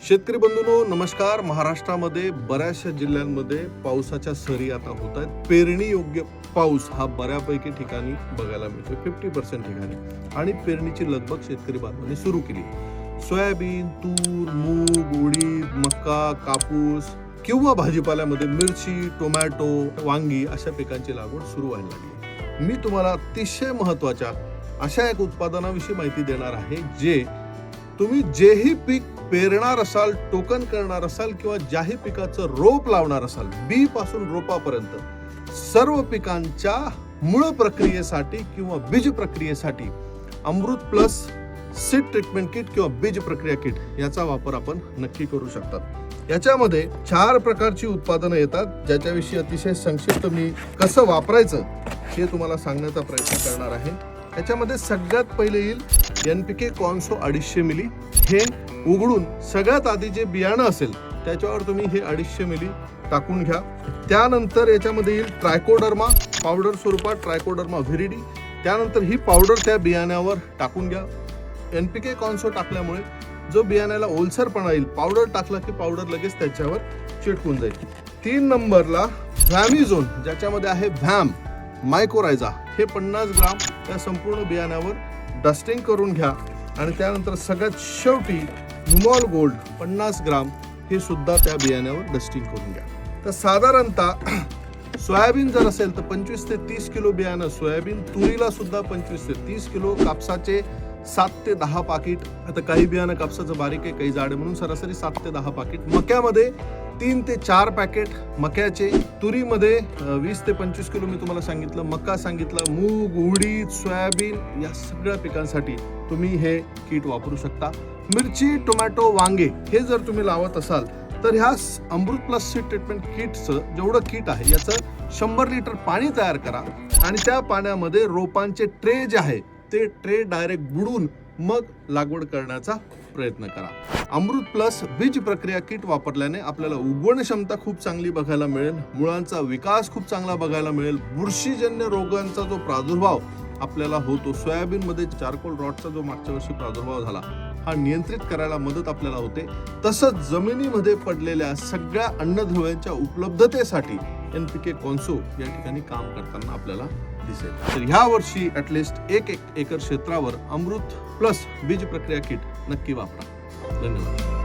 शेतकरी बंधूंनो नमस्कार. महाराष्ट्रामध्ये बऱ्याचशा जिल्ह्यांमध्ये पावसाच्या सरी आता होत आहेत. पेरणी योग्य पाऊस हा बऱ्यापैकी ठिकाणी बघायला मिळतो, 50% ठिकाणी, आणि पेरणीची लगबग शेतकरी बांधवांनी सुरू केली. सोयाबीन, तूर, मूग, उडीद, मका, कापूस किंवा भाजीपाल्यामध्ये मिरची, टोमॅटो, वांगी अशा पिकांची लागवड सुरू व्हायला लागली. मी तुम्हाला अतिशय महत्त्वाच्या अशा एक उत्पादनाविषयी माहिती देणार आहे, जे तुम्ही जेही पीक पेरणार असाल, टोकन करणार असाल किंवा ज्याही पिकाचं रोप लावणार असाल, बी पासून रोपापर्यंत सर्व पिकांच्या मूळ प्रक्रियेसाठी किंवा बीज प्रक्रियेसाठी अमृत प्लस सीड ट्रीटमेंट किट किंवा बीज प्रक्रिया किट याचा वापर आपण नक्की करू शकतात. याच्यामध्ये 4 प्रकारची उत्पादनं येतात, ज्याच्याविषयी अतिशय संक्षिप्त मी कसं वापरायचं हे तुम्हाला सांगण्याचा प्रयत्न करणार आहे. याच्यामध्ये सगळ्यात पहिले येईल NPK कॉन्सो 250 मिली. हे उघडून सगळ्यात आधी जे बियाणं असेल त्याच्यावर तुम्ही हे 250 मिली टाकून घ्या. त्यानंतर याच्यामध्ये येईल ट्रायकोडर्मा पावडर स्वरूपात, ट्रायकोडर्मा व्हिरिडी. त्यानंतर ही पावडर त्या बियाण्यावर टाकून घ्या. NPK कॉन्सो टाकल्यामुळे जो बियाण्याला ओलसरपणा येईल, पावडर टाकला की पावडर लगेच त्याच्यावर चिटकून जाईल. 3 नंबरला व्हॅमिझोन, ज्याच्यामध्ये आहे व्हॅम मायकोरायझा, हे 50 ग्राम त्या संपूर्ण बियाण्यावर डस्टिंग करून घ्या. आणि त्यानंतर सगळ्यात शेवटी हुमॉल गोल्ड 50 ग्राम हे सुद्धा त्या बियाण्यावर डस्टिंग करून घ्या. तर साधारणतः सोयाबीन जर असेल तर 25 ते 30 किलो बियाणं सोयाबीन, तुरीला सुद्धा 25 ते 30 किलो, कापसाचे 7 ते 10 पाकिट. आता काही बियाणं कापसाचं बारीक आहे, काही जाड आहे, म्हणून सरासरी 7 ते 10 पाकिट. मक्यामध्ये 3 ते 4 पॅकेट मक्याचे. तुरीमध्ये 20 ते 25 किलो मी तुम्हाला सांगितलं. मका सांगितलं. मूग, उडीद, सोयाबीन या सगळ्या पिकांसाठी तुम्ही हे किट वापरू शकता. मिरची, टोमॅटो, वांगे हे जर तुम्ही लावत असाल तर ह्या अमृत प्लस सीड ट्रीटमेंट किटचं जेवढं किट आहे याचं 100 लिटर पाणी तयार करा आणि त्या पाण्यामध्ये रोपांचे ट्रे जे आहे ते ट्रे डायरेक्ट बुडून मग लागवड करण्याचा प्रयत्न करा. अमृत प्लस बीज प्रक्रिया किट वापरल्याने आपल्याला उगवण क्षमता खूप चांगली बघायला मिळेल, मुळांचा विकास खूप चांगला बघायला मिळेल, बुरशीजन्य रोगांचा जो प्रादुर्भाव आपल्याला होतो, सोयाबीनमध्ये चारकोल रॉटचा जो मागच्या वर्षी प्रादुर्भाव झाला हा नियंत्रित करायला मदत आपल्याला होते. तसंच जमिनीमध्ये पडलेल्या सगळ्या अन्नद्रव्यांच्या उपलब्धतेसाठी NPK कॉन्सो या ठिकाणी काम करताना आपल्याला दिसेल. तर ह्या वर्षी ॲटलिस्ट 1 एकर क्षेत्रावर अमृत प्लस बीज प्रक्रिया किट नक्की वापरा. धन्यवाद.